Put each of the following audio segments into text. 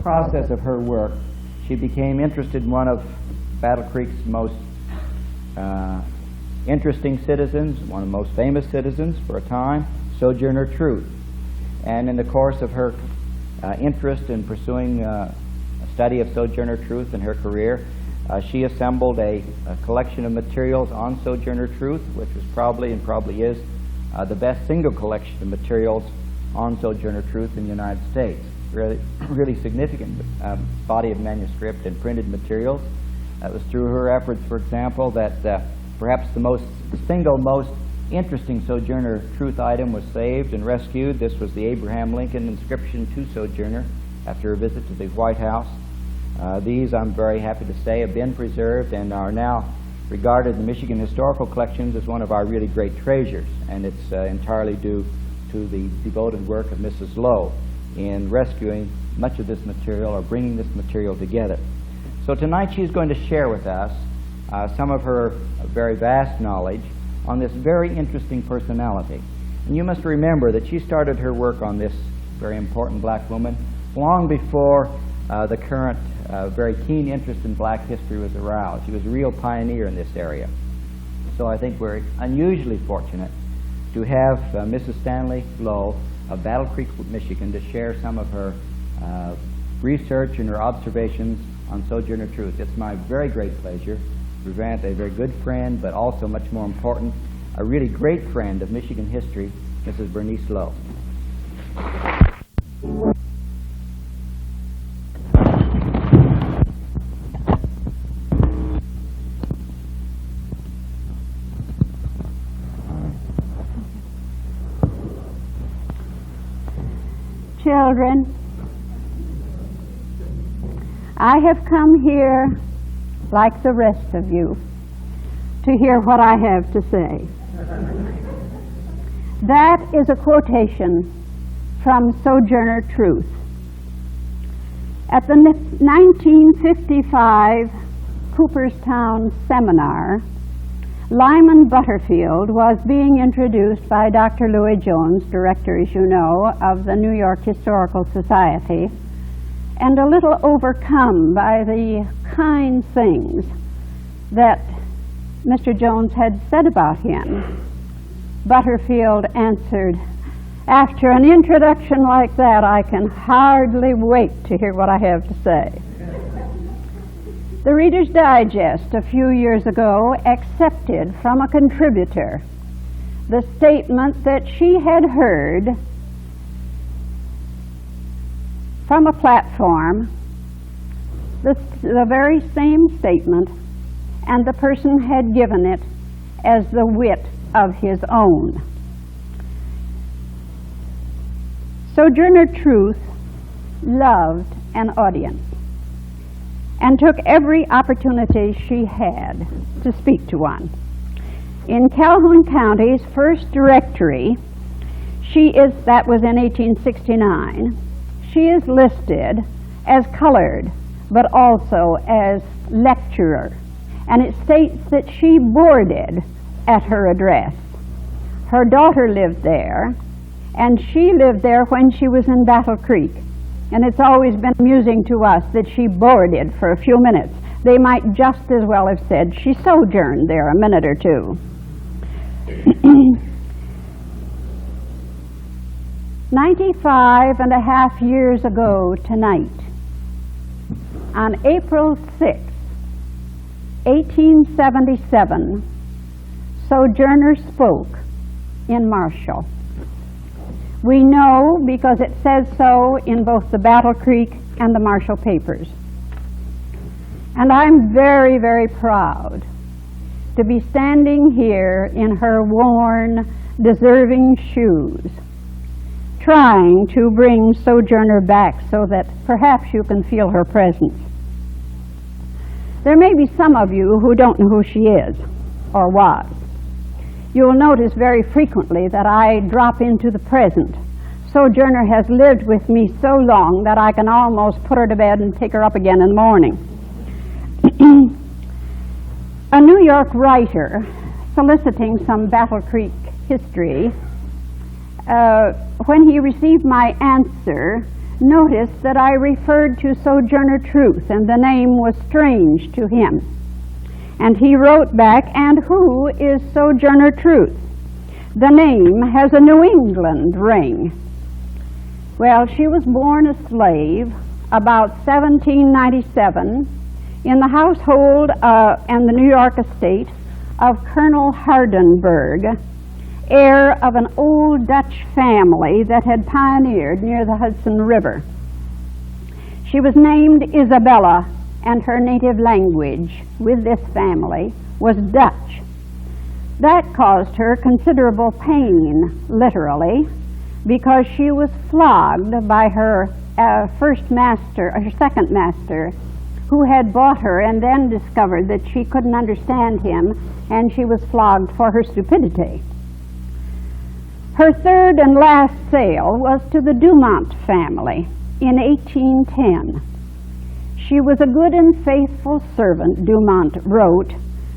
process of her work, she became interested in one of Battle Creek's most interesting citizens, one of the most famous citizens for a time, Sojourner Truth. And in the course of her interest in pursuing a study of Sojourner Truth in her career, she assembled a collection of materials on Sojourner Truth, which was probably and probably is the best single collection of materials on Sojourner Truth in the United States. Really significant body of manuscript and printed materials. It was through her efforts, for example, that perhaps the single most interesting Sojourner Truth item was saved and rescued. This was the Abraham Lincoln inscription to Sojourner after a visit to the White House. These, I'm very happy to say, have been preserved and are now regarded in the Michigan Historical Collections as one of our really great treasures, and it's entirely due to the devoted work of Mrs. Lowe in rescuing much of this material or bringing this material together. So tonight she's going to share with us some of her very vast knowledge on this very interesting personality. And you must remember that she started her work on this very important black woman long before the current very keen interest in black history was aroused. She was a real pioneer in this area. So I think we're unusually fortunate to have Mrs. Stanley Lowe of Battle Creek, Michigan, to share some of her research and her observations on Sojourner Truth. It's my very great pleasure to present a very good friend, but also much more important, a really great friend of Michigan history, Mrs. Berenice Lowe. Children, I have come here, like the rest of you, to hear what I have to say. That is a quotation from Sojourner Truth. At the 1955 Cooperstown seminar, Lyman Butterfield was being introduced by Dr. Louis Jones, director, as you know, of the New York Historical Society, and a little overcome by the kind things that Mr. Jones had said about him. Butterfield answered, "After an introduction like that, I can hardly wait to hear what I have to say." The Reader's Digest a few years ago accepted from a contributor the statement that she had heard from a platform, the very same statement, and the person had given it as the wit of his own. Sojourner Truth loved an audience and took every opportunity she had to speak to one. In Calhoun County's first directory, that was in 1869, she is listed as colored, but also as lecturer, and it states that she boarded at her address. Her daughter lived there, and she lived there when she was in Battle Creek. And it's always been amusing to us that she boarded for a few minutes. They might just as well have said she sojourned there a minute or two. 95 and a half years ago tonight, on April 6, 1877, Sojourner spoke in Marshall. We know because it says so in both the Battle Creek and the Marshall papers. And I'm very, very proud to be standing here in her worn, deserving shoes, trying to bring Sojourner back so that perhaps you can feel her presence. There may be some of you who don't know who she is or was. You'll notice very frequently that I drop into the present. Sojourner has lived with me so long that I can almost put her to bed and pick her up again in the morning. A New York writer soliciting some Battle Creek history, when he received my answer, noticed that I referred to Sojourner Truth, and the name was strange to him. And he wrote back, "And who is Sojourner Truth? The name has a New England ring." Well, she was born a slave about 1797 in the household and the New York estate of Colonel Hardenberg, heir of an old Dutch family that had pioneered near the Hudson River. She was named Isabella, and her native language with this family was Dutch. That caused her considerable pain, literally, because she was flogged by her second master, who had bought her and then discovered that she couldn't understand him, and she was flogged for her stupidity. Her third and last sale was to the Dumont family in 1810. She was a good and faithful servant, Dumont wrote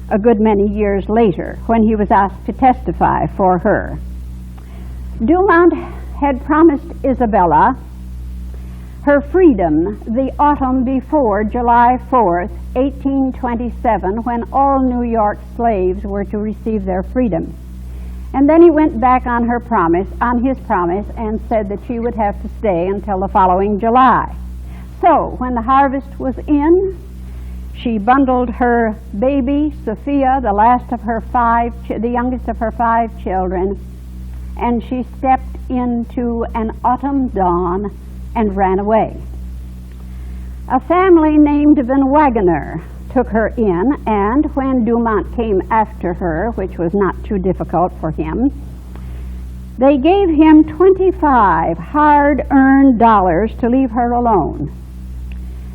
a good many years later when he was asked to testify for her. Dumont had promised Isabella her freedom the autumn before July 4th, 1827, when all New York slaves were to receive their freedom. And then he went back on his promise, and said that she would have to stay until the following July. So, when the harvest was in, she bundled her baby, Sophia, the youngest of her 5 children, and she stepped into an autumn dawn and ran away. A family named Van Wagoner took her in, and when Dumont came after her, which was not too difficult for him, they gave him 25 hard-earned dollars to leave her alone.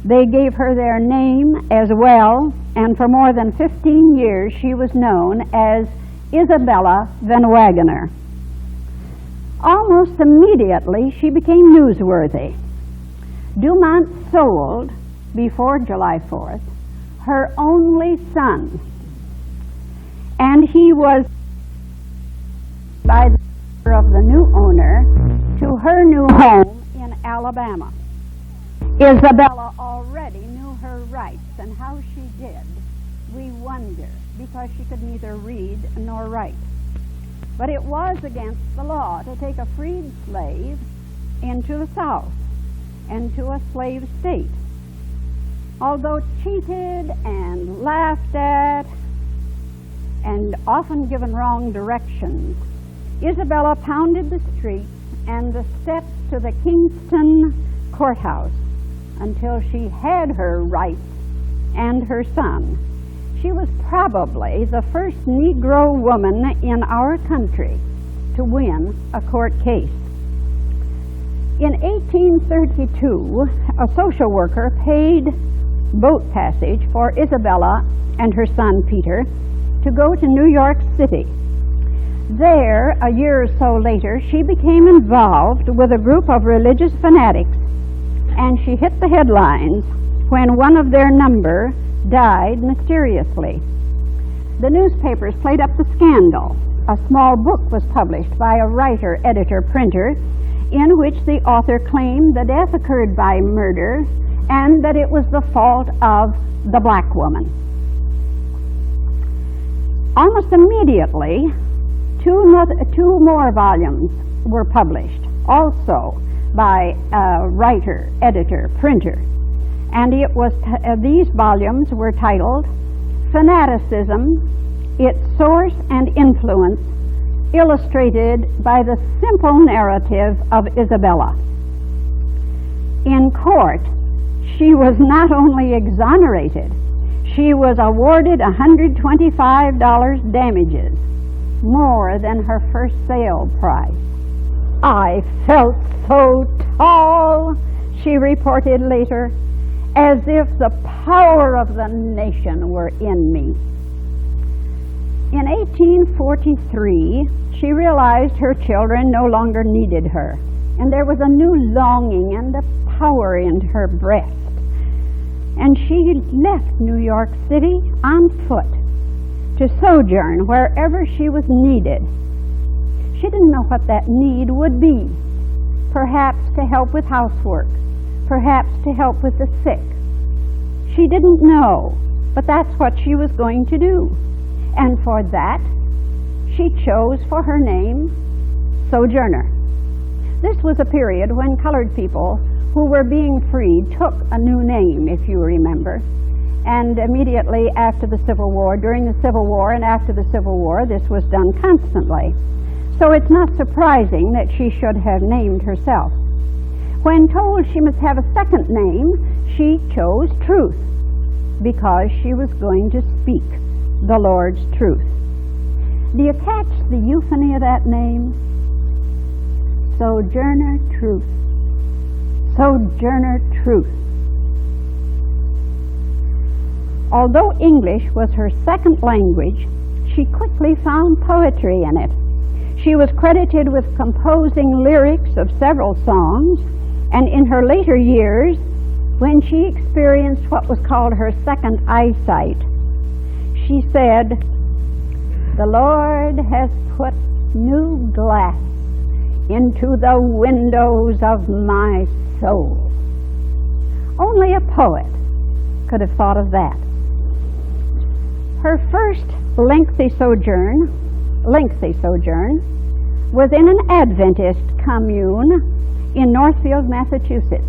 They gave her their name as well, and for more than 15 years she was known as Isabella Van Wagoner. Almost immediately she became newsworthy. Dumont sold, before July 4th, her only son, and he was by the order of the new owner to her new home in Alabama. Isabella already knew her rights, and how she did, we wonder, because she could neither read nor write. But it was against the law to take a freed slave into the South and to a slave state. Although cheated and laughed at and often given wrong directions, Isabella pounded the streets and the steps to the Kingston courthouse until she had her rights and her son. She was probably the first Negro woman in our country to win a court case. In 1832, a social worker paid boat passage for Isabella and her son Peter to go to New York City. There, a year or so later, she became involved with a group of religious fanatics, and she hit the headlines when one of their number died mysteriously. The newspapers played up the scandal. A small book was published by a writer, editor, printer, in which the author claimed the death occurred by murder and that it was the fault of the black woman. Almost immediately, two more volumes were published, also by a writer, editor, printer, and these volumes were titled "Fanaticism, Its Source and Influence, Illustrated by the Simple Narrative of Isabella." In court, she was not only exonerated, she was awarded $125 damages, more than her first sale price. "I felt so tall," she reported later, "as if the power of the nation were in me." In 1843, she realized her children no longer needed her, and there was a new longing and a power in her breast. And she left New York City on foot to sojourn wherever she was needed. She didn't know what that need would be. perhaps to help with housework, perhaps to help with the sick. She didn't know, but that's what she was going to do. And for that, she chose for her name Sojourner. This was a period when colored people who were being freed took a new name, if you remember. And immediately after the Civil War, during the Civil War and after the Civil War, this was done constantly. So it's not surprising that she should have named herself. When told she must have a second name, she chose Truth, because she was going to speak the Lord's truth. Do you catch the euphony of that name? Sojourner Truth. Sojourner Truth. Although English was her second language, she quickly found poetry in it. She was credited with composing lyrics of several songs, and in her later years, when she experienced what was called her second eyesight, she said, "The Lord has put new glass into the windows of my soul." Only a poet could have thought of that. Her first lengthy sojourn was in an Adventist commune in Northfield, Massachusetts.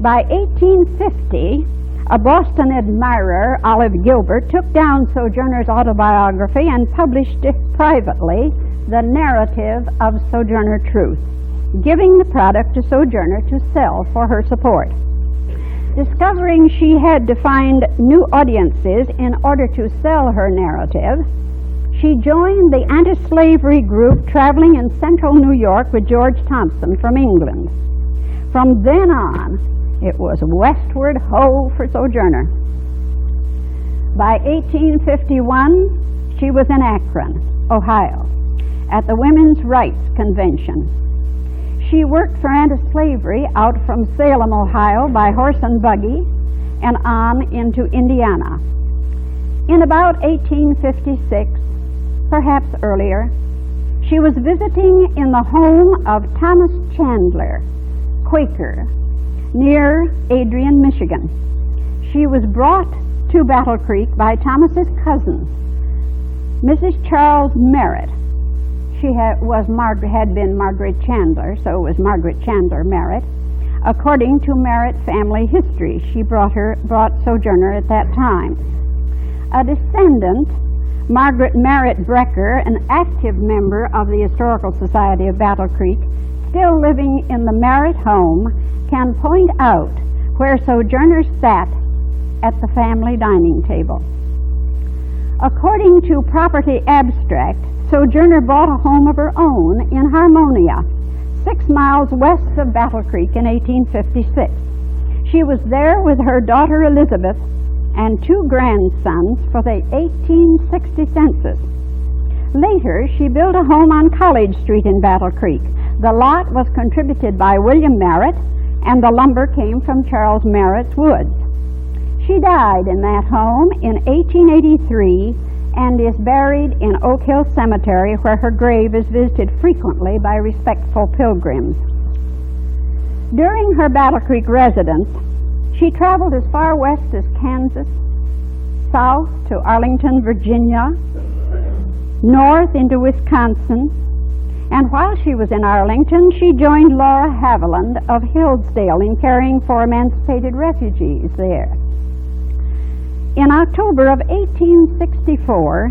By 1850, a Boston admirer, Olive Gilbert, took down Sojourner's autobiography and published privately the narrative of Sojourner Truth, giving the product to Sojourner to sell for her support. Discovering she had to find new audiences in order to sell her narrative, she joined the anti-slavery group traveling in central New York with George Thompson from England. From then on, it was westward ho for Sojourner. By 1851, she was in Akron, Ohio, at the Women's Rights Convention. She worked for anti-slavery out from Salem, Ohio, by horse and buggy, and on into Indiana. In about 1856, perhaps earlier, she was visiting in the home of Thomas Chandler, Quaker, near Adrian, Michigan. She was brought to Battle Creek by Thomas's cousin, Mrs. Charles Merritt. She had been Margaret Chandler, so it was Margaret Chandler Merritt. According to Merritt family history, she brought Sojourner at that time. A descendant, Margaret Merritt Brecker, an active member of the Historical Society of Battle Creek, still living in the Merritt home, can point out where Sojourner sat at the family dining table. According to Property Abstract, Sojourner bought a home of her own in Harmonia, 6 miles west of Battle Creek in 1856. She was there with her daughter Elizabeth and 2 grandsons for the 1860 census. Later, she built a home on College Street in Battle Creek. The lot was contributed by William Merritt, and the lumber came from Charles Merritt's woods. She died in that home in 1883 and is buried in Oak Hill Cemetery, where her grave is visited frequently by respectful pilgrims. During her Battle Creek residence, she traveled as far west as Kansas, south to Arlington, Virginia, north into Wisconsin, and while she was in Arlington, she joined Laura Haviland of Hillsdale in caring for emancipated refugees there. In October of 1864,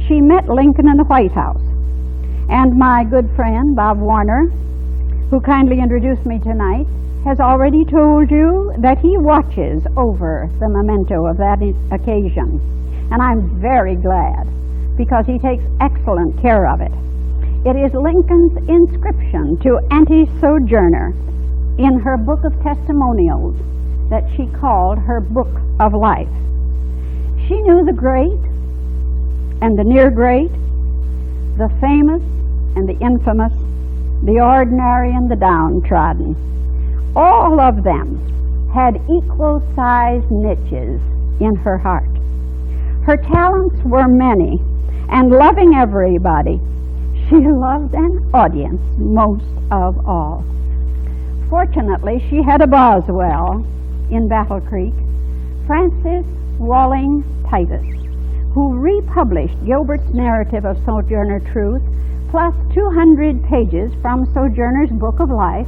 she met Lincoln in the White House, and my good friend, Bob Warner, who kindly introduced me tonight, has already told you that he watches over the memento of that occasion, and I'm very glad, because he takes excellent care of it. It is Lincoln's inscription to Auntie Sojourner in her book of testimonials that she called her Book of Life. She knew the great and the near great, the famous and the infamous, the ordinary and the downtrodden. All of them had equal-sized niches in her heart. Her talents were many, and loving everybody, she loved an audience most of all. Fortunately, she had a Boswell in Battle Creek, Francis Walling Titus, who republished Gilbert's narrative of Sojourner Truth, plus 200 pages from Sojourner's Book of Life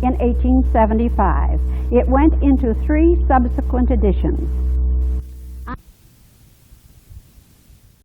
in 1875. It went into 3 subsequent editions.